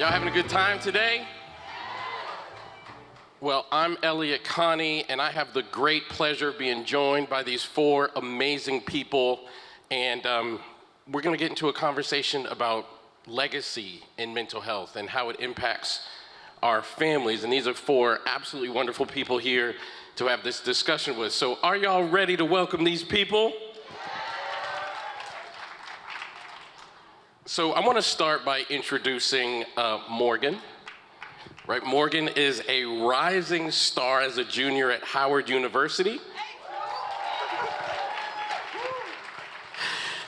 Y'all having a good time today? Well, I'm Elliott, Connie, and I have the great pleasure of being joined by these four amazing people. And we're gonna get into a conversation about legacy in mental health and how it impacts our families. And these are four absolutely wonderful people here to have this discussion with. So are y'all ready to welcome these people? So I want to start by introducing Morgann. Right, Morgann is a rising star as a junior at Howard University.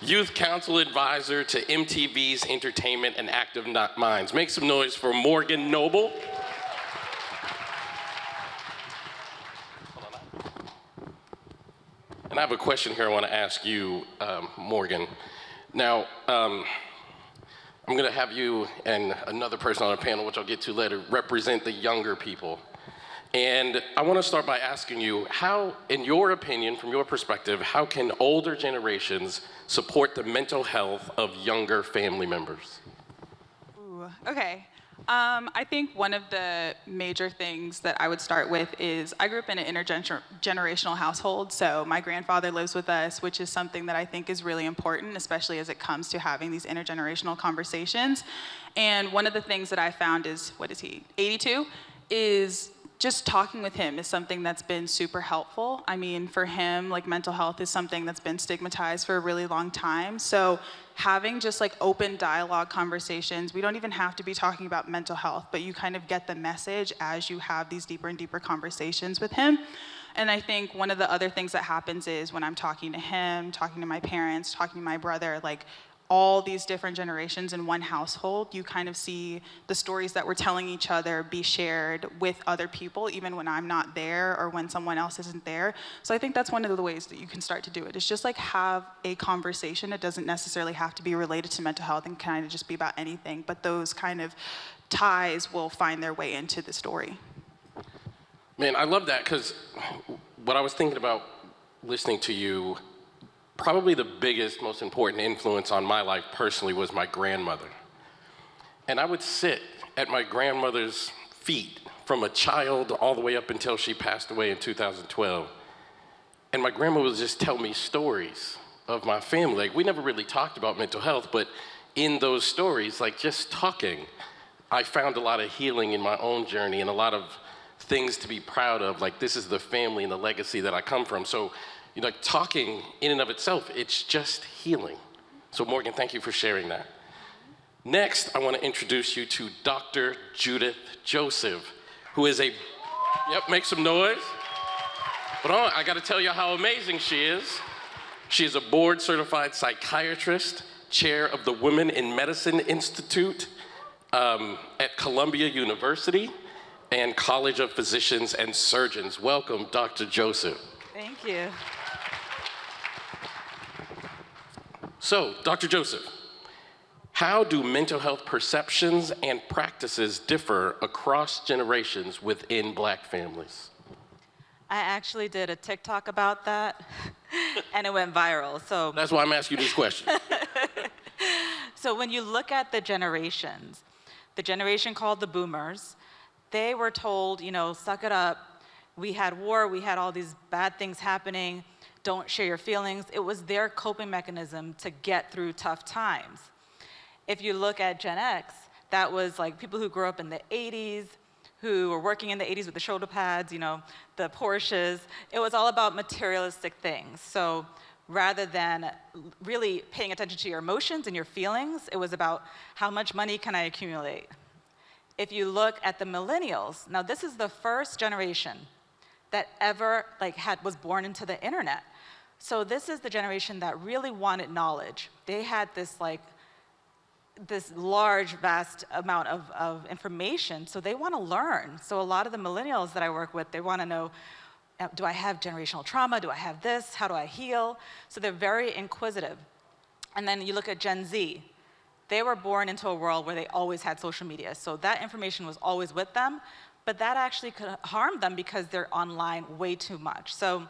Youth Council Advisor to MTV's Entertainment and Active Minds. Make some noise for Morgann Noble. And I have a question here I want to ask you, Morgann. Now, I'm gonna have you and another person on the panel, which I'll get to later, represent the younger people. And I wanna start by asking you, how, in your opinion, from your perspective, how can older generations support the mental health of younger family members? Ooh, okay. I think one of the major things that I would start with is I grew up in an intergenerational household, so my grandfather lives with us, which is something that I think is really important, especially as it comes to having these intergenerational conversations. And one of the things that I found is, what is he, 82, is just talking with him is something that's been super helpful. I mean, for him, like mental health is something that's been stigmatized for a really long time. So having just like open dialogue conversations, we don't even have to be talking about mental health, but you kind of get the message as you have these deeper and deeper conversations with him. And I think one of the other things that happens is when I'm talking to him, talking to my parents, talking to my brother, like all these different generations in one household, you kind of see the stories that we're telling each other be shared with other people, even when I'm not there or when someone else isn't there. So I think that's one of the ways that you can start to do it. It's just like have a conversation. It doesn't necessarily have to be related to mental health and kind of just be about anything, but those kind of ties will find their way into the story. Man, I love that, because what I was thinking about listening to you, probably the biggest, most important influence on my life personally was my grandmother. And I would sit at my grandmother's feet from a child all the way up until she passed away in 2012. And my grandma would just tell me stories of my family. Like, we never really talked about mental health, but in those stories, like just talking, I found a lot of healing in my own journey and a lot of things to be proud of. Like, this is the family and the legacy that I come from. So, you know, talking in and of itself, it's just healing. So Morgann, thank you for sharing that. Next, I want to introduce you to Dr. Judith Joseph, who is a, make some noise. But I got to tell you how amazing she is. She is a board-certified psychiatrist, chair of the Women in Medicine Institute at Columbia University and College of Physicians and Surgeons. Welcome, Dr. Joseph. Thank you. So, Dr. Joseph, how do mental health perceptions and practices differ across generations within Black families? I actually did a TikTok about that, and it went viral. So that's why I'm asking you this question. So when you look at the generations, the generation called the boomers, they were told, you know, suck it up. We had war, we had all these bad things happening. Don't share your feelings. It was their coping mechanism to get through tough times. If you look at Gen X, that was like people who grew up in the 80s, who were working in the 80s with the shoulder pads, you know, the Porsches. It was all about materialistic things. So rather than really paying attention to your emotions and your feelings, it was about how much money can I accumulate. If you look at the millennials, now this is the first generation that ever was born into the internet. So this is the generation that really wanted knowledge. They had this this large, vast amount of information, so they want to learn. So a lot of the millennials that I work with, they want to know, do I have generational trauma? Do I have this? How do I heal? So they're very inquisitive. And then you look at Gen Z. They were born into a world where they always had social media, so that information was always with them, but that actually could harm them because they're online way too much. So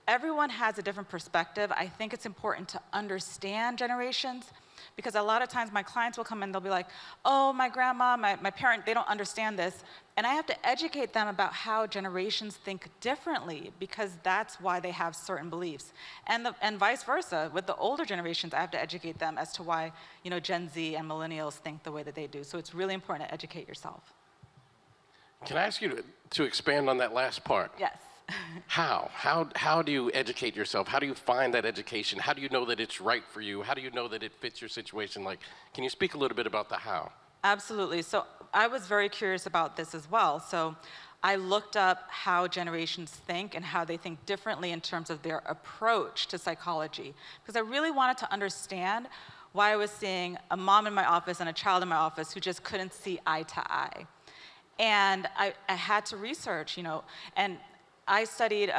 everyone has a different perspective. I think it's important to understand generations Because a lot of times my clients will come in, they'll be like, oh, my grandma, my parent, they don't understand this. And I have to educate them about how generations think differently, because that's why they have certain beliefs. And vice versa, with the older generations, I have to educate them as to why, you know, Gen Z and millennials think the way that they do. So it's really important to educate yourself. Can I ask you to expand on that last part? Yes. How? How do you educate yourself? How do you find that education? How do you know that it's right for you? How do you know that it fits your situation? Like, can you speak a little bit about the how? Absolutely. So I was very curious about this as well. So I looked up how generations think and how they think differently in terms of their approach to psychology, because I really wanted to understand why I was seeing a mom in my office and a child in my office who just couldn't see eye to eye. And I had to research, you know, and I studied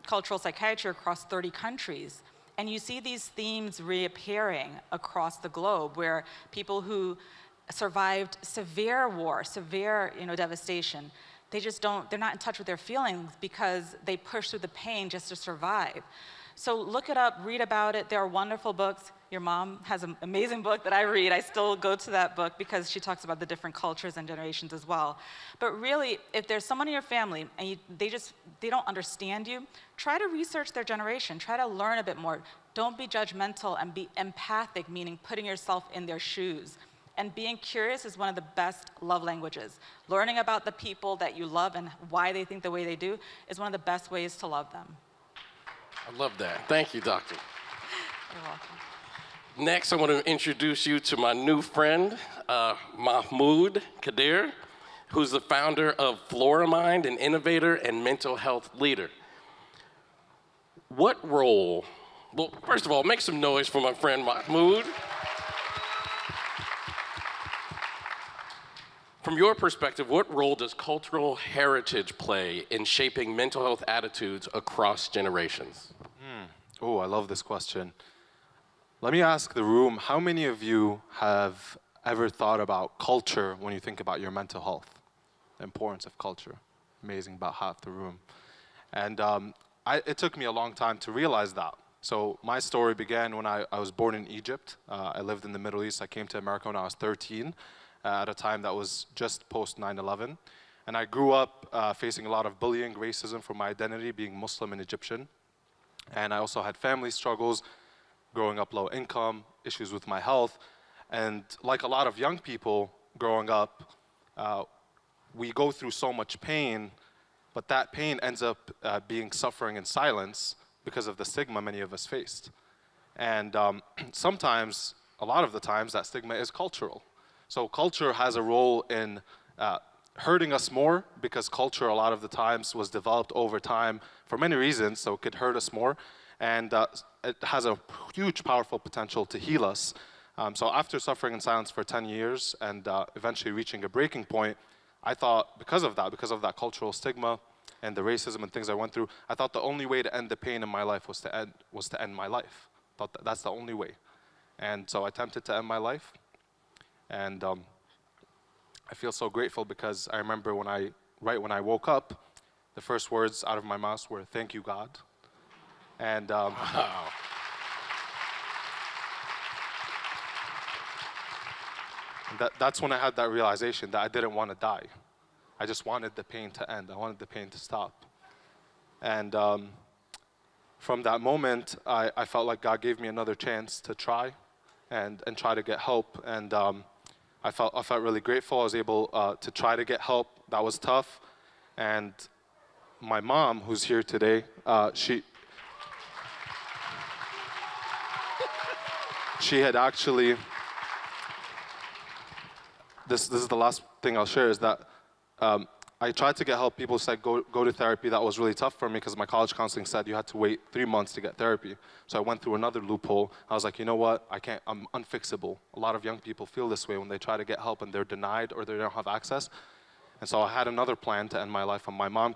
cultural psychiatry across 30 countries, and you see these themes reappearing across the globe, where people who survived severe war, severe, you know, devastation, they're not in touch with their feelings because they push through the pain just to survive. So look it up, read about it. There are wonderful books. Your mom has an amazing book that I read. I still go to that book because she talks about the different cultures and generations as well. But really, if there's someone in your family and they don't understand you, try to research their generation. Try to learn a bit more. Don't be judgmental, and be empathic, meaning putting yourself in their shoes. And being curious is one of the best love languages. Learning about the people that you love and why they think the way they do is one of the best ways to love them. I love that. Thank you, doctor. You're welcome. Next, I want to introduce you to my new friend, Mahmoud Khedr, who's the founder of Charlamagne, an innovator and mental health leader. What role, well, first of all, make some noise for my friend Mahmoud. From your perspective, what role does cultural heritage play in shaping mental health attitudes across generations? Oh, I love this question. Let me ask the room, how many of you have ever thought about culture when you think about your mental health? The importance of culture. Amazing, about half the room. And it took me a long time to realize that. So my story began when I was born in Egypt. I lived in the Middle East. I came to America when I was 13. At a time that was just post 9/11. And I grew up facing a lot of bullying, racism for my identity, being Muslim and Egyptian. And I also had family struggles, growing up low income, issues with my health. And like a lot of young people growing up, we go through so much pain, but that pain ends up being suffering in silence because of the stigma many of us faced. And sometimes, a lot of the times, that stigma is cultural. So culture has a role in hurting us more, because culture a lot of the times was developed over time for many reasons, so it could hurt us more. And it has a huge, powerful potential to heal us. So after suffering in silence for 10 years and eventually reaching a breaking point, I thought, because of that cultural stigma and the racism and things I went through, I thought the only way to end the pain in my life was to end my life. I thought that's the only way. And so I attempted to end my life. And I feel so grateful, because I remember right when I woke up, the first words out of my mouth were, "Thank you, God." And Wow. that's when I had that realization that I didn't want to die. I just wanted the pain to end. I wanted the pain to stop. And from that moment, I felt like God gave me another chance to try and try to get help. And I felt really grateful. I was able to try to get help. That was tough. And my mom, who's here today, she had actually, this is the last thing I'll share, is that I tried to get help. People said, go to therapy. That was really tough for me, because my college counseling said you had to wait 3 months to get therapy. So I went through another loophole. I was like, you know what? I can't, I'm unfixable. A lot of young people feel this way when they try to get help and they're denied or they don't have access. And so I had another plan to end my life. And my mom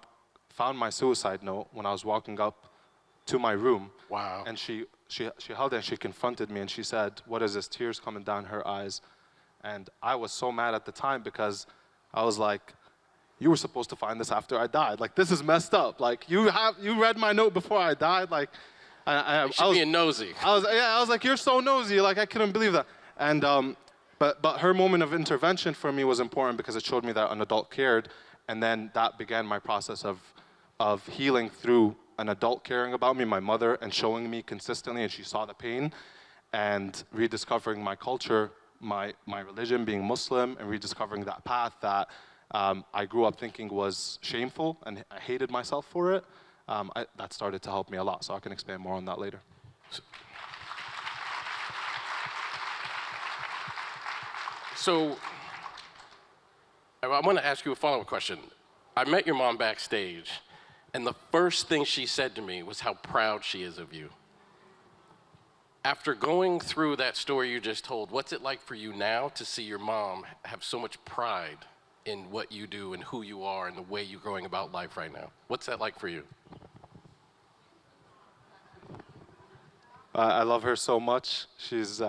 found my suicide note when I was walking up to my room. Wow. And she held it and she confronted me and she said, "What is this?" Tears coming down her eyes. And I was so mad at the time, because I was like, you were supposed to find this after I died. Like, this is messed up. Like, you read my note before I died. Like, I was being nosy. I was like, you're so nosy. Like, I couldn't believe that. And but her moment of intervention for me was important because it showed me that an adult cared, and then that began my process of healing through an adult caring about me, my mother, and showing me consistently, and she saw the pain, and rediscovering my culture, my religion, being Muslim, and rediscovering that path that I grew up thinking was shameful, and I hated myself for it. That started to help me a lot, so I can expand more on that later. So I want to ask you a follow-up question. I met your mom backstage, and the first thing she said to me was how proud she is of you. After going through that story you just told, what's it like for you now to see your mom have so much pride in what you do and who you are and the way you're going about life right now? What's that like for you? I love her so much. She's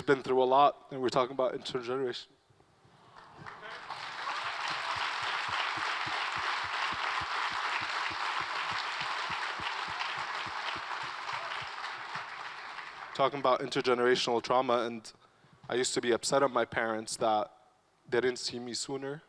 been through a lot, and we're talking about intergenerational. Talking about intergenerational trauma, and I used to be upset at my parents that they didn't see me sooner.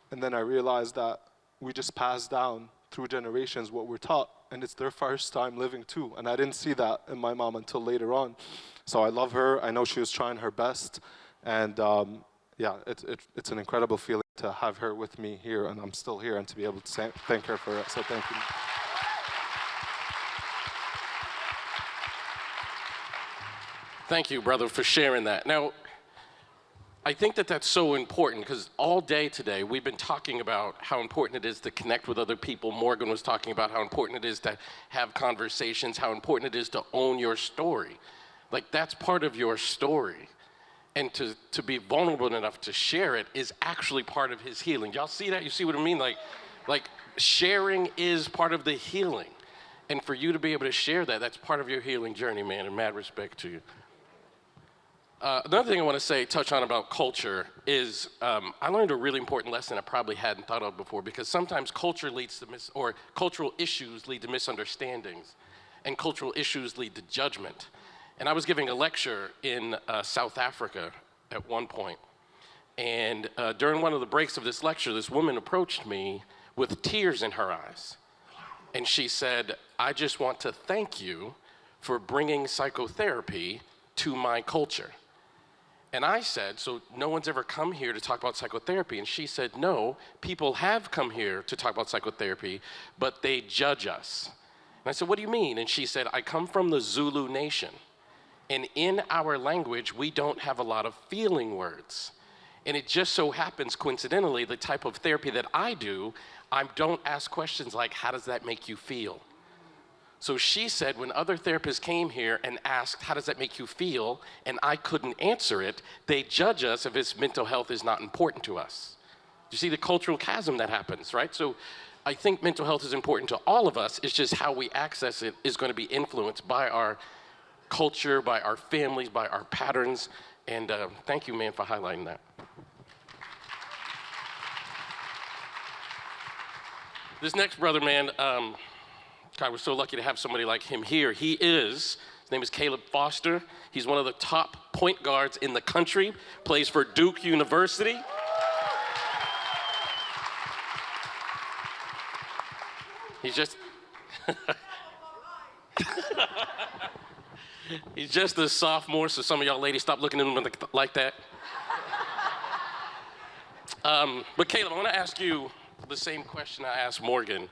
And then I realized that we just passed down through generations what we're taught, and it's their first time living too. And I didn't see that in my mom until later on. So I love her. I know she was trying her best. And yeah, it's an incredible feeling to have her with me here, and I'm still here, and to be able to thank her for it. So thank you. Thank you, brother, for sharing that. Now, I think that that's so important because all day today we've been talking about how important it is to connect with other people. Morgann was talking about how important it is to have conversations, how important it is to own your story. Like, that's part of your story. And to be vulnerable enough to share it is actually part of his healing. Y'all see that? You see what I mean? Like sharing is part of the healing. And for you to be able to share that, that's part of your healing journey, man, and mad respect to you. Another thing I want to touch on about culture is I learned a really important lesson I probably hadn't thought of before, because sometimes culture leads to cultural issues lead to misunderstandings, and cultural issues lead to judgment. And I was giving a lecture in South Africa at one point, and during one of the breaks of this lecture, this woman approached me with tears in her eyes, and she said, "I just want to thank you for bringing psychotherapy to my culture." And I said, "So no one's ever come here to talk about psychotherapy?" And she said, "No, people have come here to talk about psychotherapy, but they judge us." And I said, "What do you mean?" And she said, "I come from the Zulu nation, and in our language, we don't have a lot of feeling words. And it just so happens, coincidentally, the type of therapy that I do, I don't ask questions like, how does that make you feel?" So she said when other therapists came here and asked, how does that make you feel, and I couldn't answer it, they judge us if its mental health is not important to us. You see the cultural chasm that happens, right? So I think mental health is important to all of us. It's just how we access it is going to be influenced by our culture, by our families, by our patterns. And thank you, man, for highlighting that. This next brother, man, God, we're so lucky to have somebody like him here. His name is Caleb Foster. He's one of the top point guards in the country, plays for Duke University. He's just, he's just a sophomore, so some of y'all ladies stop looking at him like that. But Caleb, I want to ask you the same question I asked Morgann.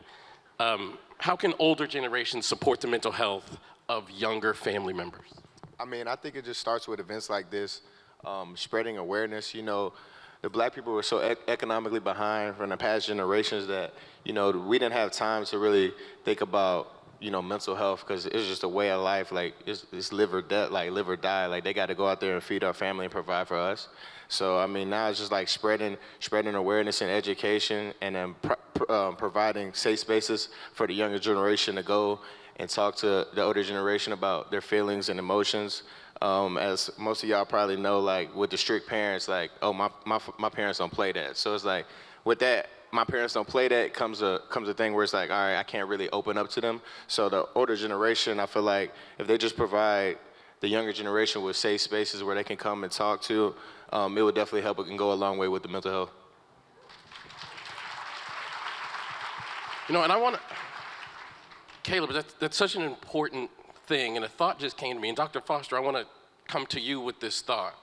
How can older generations support the mental health of younger family members? I mean, I think it just starts with events like this, spreading awareness. You know, the black people were so economically behind from the past generations that, you know, we didn't have time to really think about, you know, mental health, because it's just a way of life. Like, it's live or death, like live or die. Like, they got to go out there and feed our family and provide for us. So, I mean, now it's just like spreading awareness and education, and then providing safe spaces for the younger generation to go and talk to the older generation about their feelings and emotions. As most of y'all probably know, like with the strict parents, like, oh, my parents don't play that. So it's like, with that, my parents don't play that, comes a thing where it's like, all right, I can't really open up to them. So the older generation, I feel like if they just provide the younger generation with safe spaces where they can come and talk to, it would definitely help. It can go a long way with the mental health. You know, and I want to, Caleb, that's such an important thing, and a thought just came to me. And Dr. Foster, I want to come to you with this thought.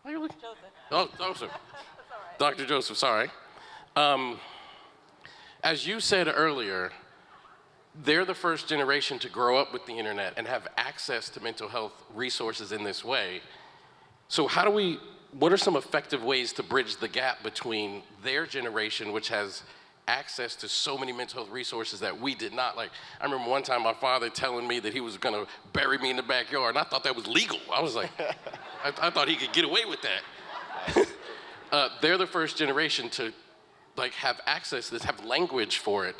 Why are you looking? Joseph. Oh, Joseph. Dr. Joseph, sorry. As you said earlier, they're the first generation to grow up with the internet and have access to mental health resources in this way. So what are some effective ways to bridge the gap between their generation, which has access to so many mental health resources that we did not? Like, I remember one time my father telling me that he was gonna bury me in the backyard, and I thought that was legal. I was like, I thought he could get away with that. They're the first generation to have access to this, have language for it.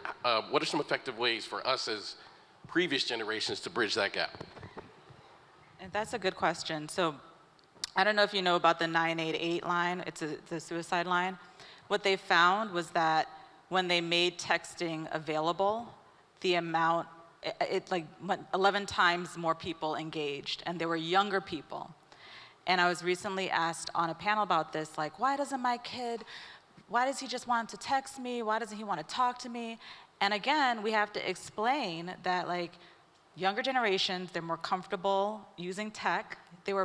What are some effective ways for us as previous generations to bridge that gap? And that's a good question. So I don't know if you know about the 988 line. It's the suicide line. What they found was that when they made texting available, the amount, went 11 times more people engaged, and they were younger people. And I was recently asked on a panel about this, like, why does he just want to text me? Why doesn't he want to talk to me? And again, we have to explain that, like, younger generations, they're more comfortable using tech. They're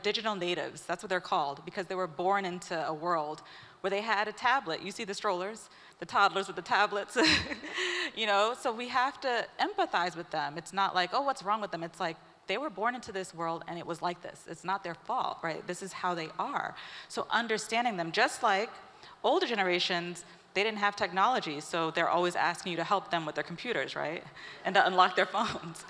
digital natives, that's what they're called, because they were born into a world where they had a tablet. You see the strollers, the toddlers with the tablets, you know? So we have to empathize with them. It's not like, oh, what's wrong with them? It's like, they were born into this world and it was like this. It's not their fault, right? This is how they are. So understanding them, just like older generations, they didn't have technology, so they're always asking you to help them with their computers, right? And to unlock their phones.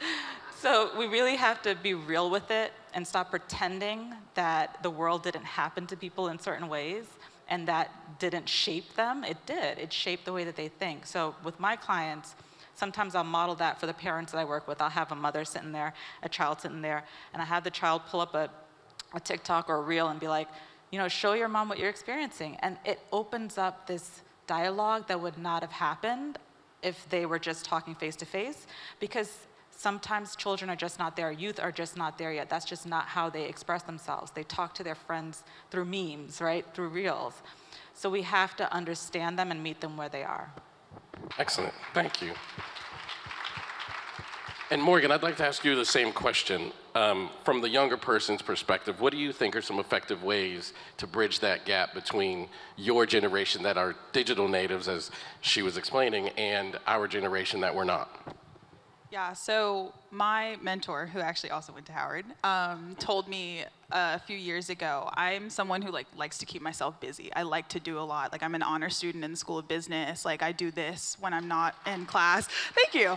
So we really have to be real with it and stop pretending that the world didn't happen to people in certain ways and that didn't shape them. It did. It shaped the way that they think. So with my clients, sometimes I'll model that for the parents that I work with. I'll have a mother sitting there, a child sitting there, and I have the child pull up a TikTok or a reel and be like, you know, show your mom what you're experiencing. And it opens up this dialogue that would not have happened if they were just talking face to face, because sometimes children are just not there, youth are just not there yet. That's just not how they express themselves. They talk to their friends through memes, right, through reels. So we have to understand them and meet them where they are. Excellent, thank you. And Morgann, I'd like to ask you the same question. From the younger person's perspective, what do you think are some effective ways to bridge that gap between your generation that are digital natives, as she was explaining, and our generation that we're not? Yeah, so my mentor, who actually also went to Howard, told me a few years ago, I'm someone who likes to keep myself busy. I like to do a lot. Like, I'm an honor student in the School of Business. Like, I do this when I'm not in class. Thank you.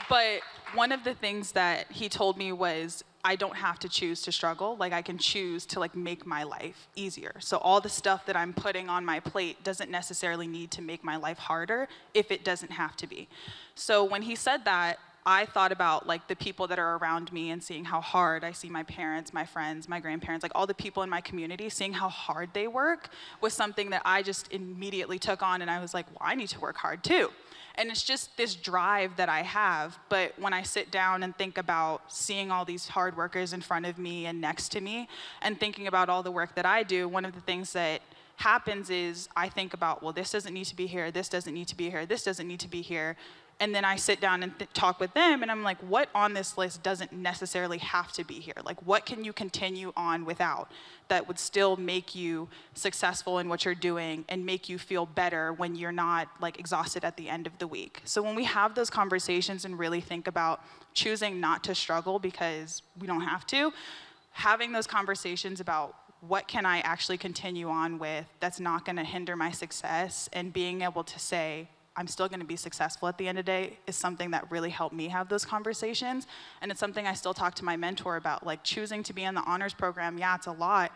But one of the things that he told me was, I don't have to choose to struggle. Like, I can choose to make my life easier. So all the stuff that I'm putting on my plate doesn't necessarily need to make my life harder if it doesn't have to be. So when he said that, I thought about the people that are around me and seeing how hard I see my parents, my friends, my grandparents, all the people in my community, seeing how hard they work was something that I just immediately took on, and I was like, well, I need to work hard too. And it's just this drive that I have, but when I sit down and think about seeing all these hard workers in front of me and next to me, and thinking about all the work that I do, one of the things that happens is I think about, well, this doesn't need to be here, this doesn't need to be here, this doesn't need to be here. And then I sit down and talk with them, and I'm like, what on this list doesn't necessarily have to be here? What can you continue on without that would still make you successful in what you're doing and make you feel better when you're not exhausted at the end of the week? So when we have those conversations and really think about choosing not to struggle because we don't have to, having those conversations about what can I actually continue on with that's not gonna hinder my success, and being able to say, I'm still gonna be successful at the end of the day, is something that really helped me have those conversations. And it's something I still talk to my mentor about, choosing to be in the honors program. Yeah, it's a lot,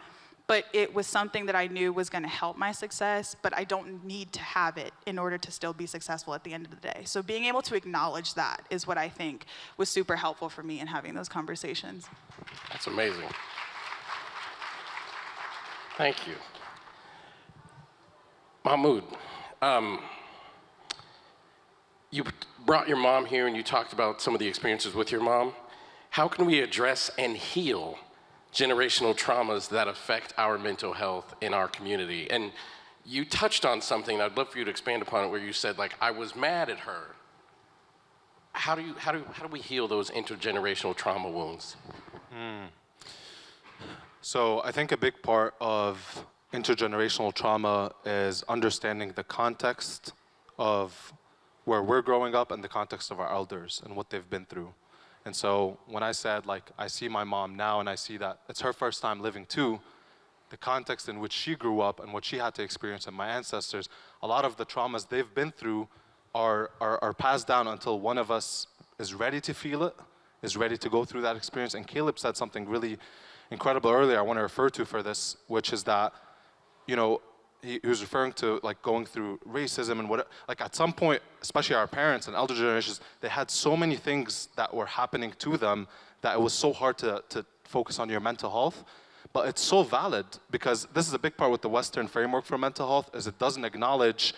but it was something that I knew was gonna help my success, but I don't need to have it in order to still be successful at the end of the day. So being able to acknowledge that is what I think was super helpful for me in having those conversations. That's amazing. Thank you. Mahmoud, you brought your mom here and you talked about some of the experiences with your mom. how can we address and heal generational traumas that affect our mental health in our community? And you touched on something, I'd love for you to expand upon it, where you said, like, I was mad at her. How do we heal those intergenerational trauma wounds? So I think a big part of intergenerational trauma is understanding the context of where we're growing up and the context of our elders and what they've been through. And so when I said, like, I see my mom now and I see that it's her first time living too, the context in which she grew up and what she had to experience and my ancestors, a lot of the traumas they've been through are passed down until one of us is ready to feel it, is ready to go through that experience. And Caleb said something really incredible earlier I want to refer to for this, which is that, you know, he was referring to, like, going through racism and what, like, at some point, especially our parents and elder generations, they had so many things that were happening to them that it was so hard to focus on your mental health. But it's so valid, because this is a big part with the Western framework for mental health, is it doesn't acknowledge,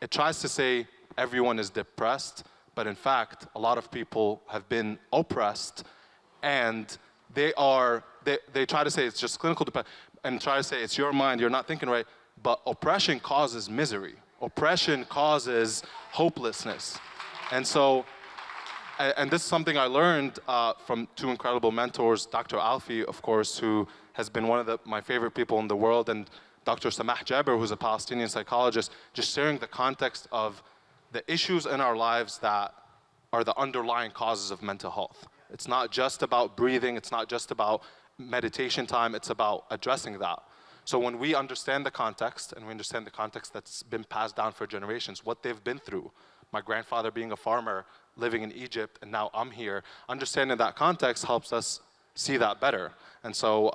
it tries to say everyone is depressed, but in fact, a lot of people have been oppressed, and they try to say it's just clinical depression, and try to say it's your mind, you're not thinking right. But oppression causes misery. Oppression causes hopelessness. And so, and this is something I learned from two incredible mentors, Dr. Alfie, of course, who has been one of my favorite people in the world, and Dr. Samah Jaber, who's a Palestinian psychologist, just sharing the context of the issues in our lives that are the underlying causes of mental health. It's not just about breathing, it's not just about meditation time, it's about addressing that. So when we understand the context, and we understand the context that's been passed down for generations, what they've been through, my grandfather being a farmer, living in Egypt, and now I'm here, understanding that context helps us see that better. And so,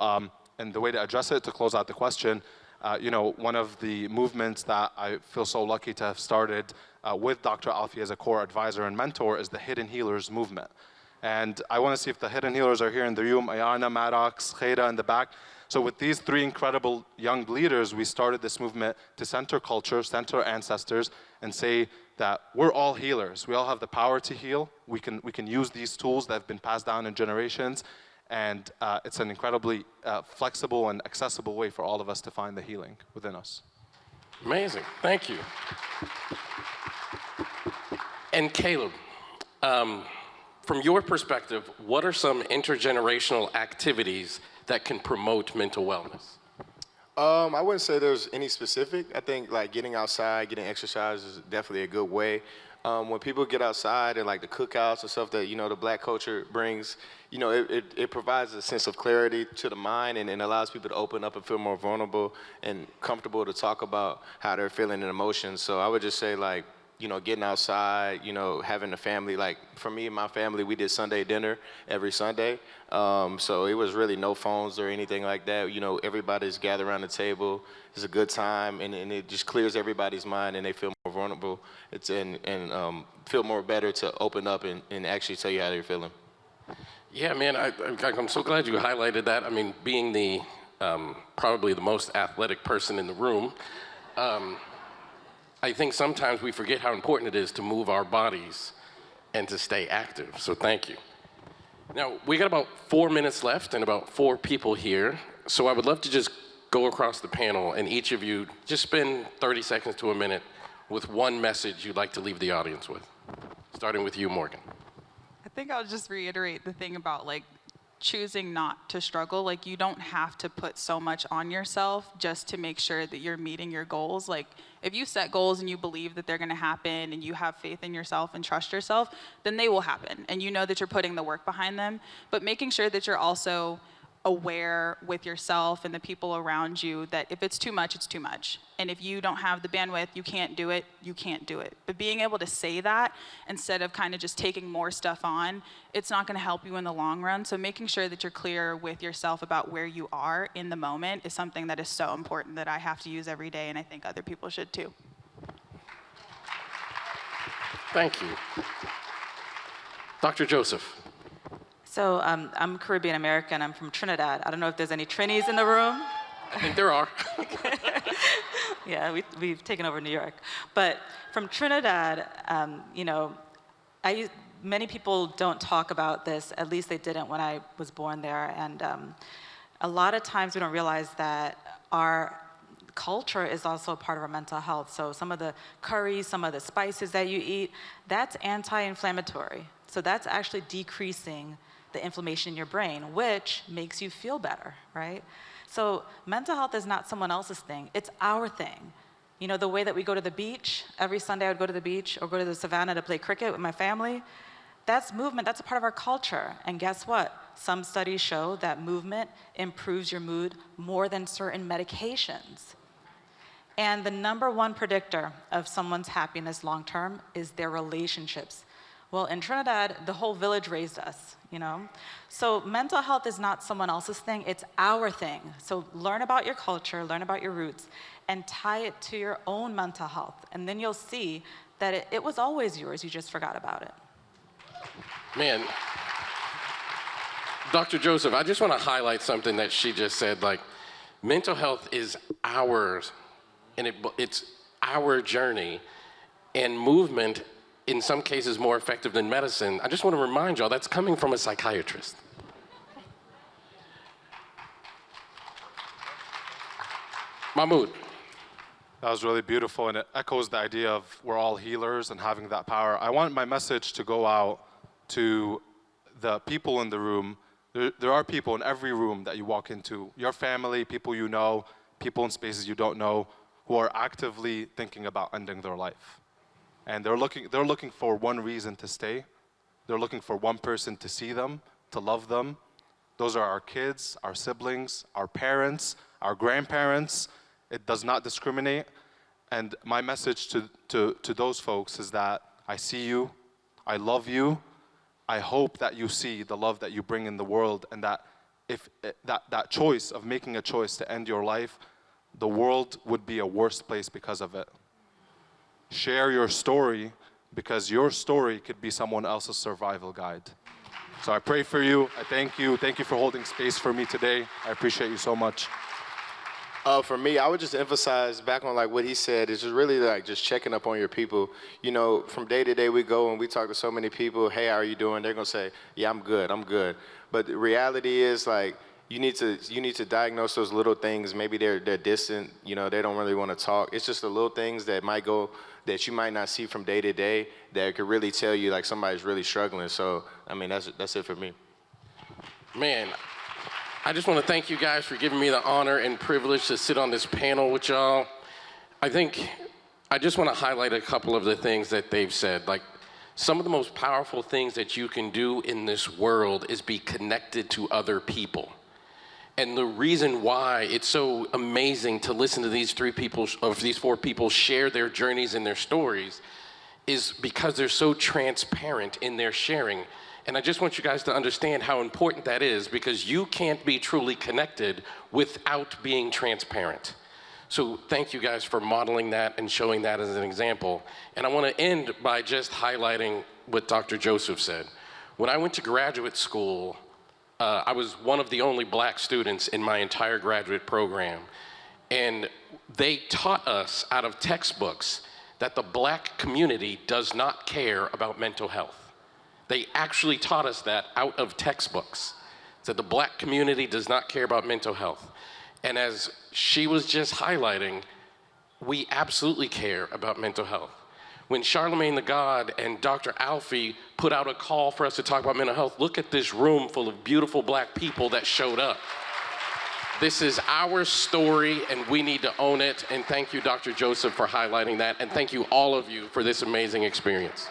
and the way to address it, to close out the question, you know, one of the movements that I feel so lucky to have started with Dr. Alfie as a core advisor and mentor is the Hidden Healers movement. And I want to see if the Hidden Healers are here in the room, Ayana, Maddox, Khedr in the back. So with these three incredible young leaders, we started this movement to center culture, center ancestors, and say that we're all healers. We all have the power to heal. We can use these tools that have been passed down in generations, and it's an incredibly flexible and accessible way for all of us to find the healing within us. Amazing, thank you. And Caleb, from your perspective, what are some intergenerational activities that can promote mental wellness? I wouldn't say there's any specific. I think, like, getting outside, getting exercise is definitely a good way. When people get outside and, like, the cookouts and stuff that, you know, the black culture brings, you know, it provides a sense of clarity to the mind, and allows people to open up and feel more vulnerable and comfortable to talk about how they're feeling and emotions. So I would just say, like, you know, getting outside, you know, having a family. Like, for me and my family, we did Sunday dinner every Sunday. So it was really no phones or anything like that. You know, everybody's gathered around the table. It's a good time, and it just clears everybody's mind, and they feel more vulnerable. It's and feel more better to open up and actually tell you how they're feeling. Yeah, man, I'm so glad you highlighted that. I mean, being the probably the most athletic person in the room, I think sometimes we forget how important it is to move our bodies and to stay active, so thank you. Now, we got about 4 minutes left and about 4 people here, so I would love to just go across the panel and each of you just spend 30 seconds to a minute with one message you'd like to leave the audience with. Starting with you, Morgann. I think I'll just reiterate the thing about, like, choosing not to struggle. Like, you don't have to put so much on yourself just to make sure that you're meeting your goals. Like, if you set goals and you believe that they're going to happen and you have faith in yourself and trust yourself, then they will happen. And you know that you're putting the work behind them. But making sure that you're also aware with yourself and the people around you that if it's too much, it's too much. And if you don't have the bandwidth, you can't do it, you can't do it. But being able to say that instead of kind of just taking more stuff on, it's not gonna help you in the long run. So making sure that you're clear with yourself about where you are in the moment is something that is so important that I have to use every day, and I think other people should too. Thank you. Dr. Joseph. So I'm Caribbean American. I'm from Trinidad. I don't know if there's any Trinis in the room. I think there are. Yeah, we've taken over New York. But from Trinidad, you know, many people don't talk about this, at least they didn't when I was born there. And a lot of times we don't realize that our culture is also a part of our mental health. So some of the curries, some of the spices that you eat, that's anti-inflammatory. So that's actually decreasing the inflammation in your brain, which makes you feel better, right? So mental health is not someone else's thing, it's our thing. You know, the way that we go to the beach, every Sunday I would go to the beach or go to the savannah to play cricket with my family, that's movement, that's a part of our culture. And guess what? Some studies show that movement improves your mood more than certain medications. And the #1 predictor of someone's happiness long-term is their relationships. Well, in Trinidad, the whole village raised us, you know? So mental health is not someone else's thing, it's our thing. So learn about your culture, learn about your roots, and tie it to your own mental health. And then you'll see that it was always yours, you just forgot about it. Man, Dr. Joseph, I just want to highlight something that she just said, like, mental health is ours, and it's our journey, and movement, in some cases, more effective than medicine. I just want to remind y'all, that's coming from a psychiatrist. Mahmoud. That was really beautiful, and it echoes the idea of we're all healers and having that power. I want my message to go out to the people in the room. There are people in every room that you walk into, your family, people you know, people in spaces you don't know, who are actively thinking about ending their life. And they're looking for one reason to stay. They're looking for one person to see them, to love them. Those are our kids, our siblings, our parents, our grandparents. It does not discriminate. And my message to those folks is that I see you, I love you. I hope that you see the love that you bring in the world, and that if that choice of making a choice to end your life, the world would be a worse place because of it. Share your story, because your story could be someone else's survival guide. So I pray for you. I thank you. Thank you for holding space for me today. I appreciate you so much. For me, I would just emphasize back on like what he said is just really like just checking up on your people. You know, from day to day we go and we talk to so many people. Hey, how are you doing? They're gonna say, yeah, I'm good. I'm good. But the reality is like you need to diagnose those little things. Maybe they're distant. You know, they don't really want to talk. It's just the little things that you might not see from day to day that could really tell you like somebody's really struggling. So I mean that's it for me. Man, I just want to thank you guys for giving me the honor and privilege to sit on this panel with y'all. I just want to highlight a couple of the things that they've said. Like, some of the most powerful things that you can do in this world is be connected to other people. And the reason why it's so amazing to listen to these four people share their journeys and their stories is because they're so transparent in their sharing. And I just want you guys to understand how important that is, because you can't be truly connected without being transparent. So thank you guys for modeling that and showing that as an example. And I want to end by just highlighting what Dr. Joseph said. When I went to graduate school, I was one of the only black students in my entire graduate program. And they taught us out of textbooks that the black community does not care about mental health. They actually taught us that out of textbooks, that the black community does not care about mental health. And as she was just highlighting, we absolutely care about mental health. When Charlamagne the God and Dr. Alfie put out a call for us to talk about mental health, look at this room full of beautiful black people that showed up. This is our story, and we need to own it. And thank you, Dr. Joseph, for highlighting that. And thank you, all of you, for this amazing experience.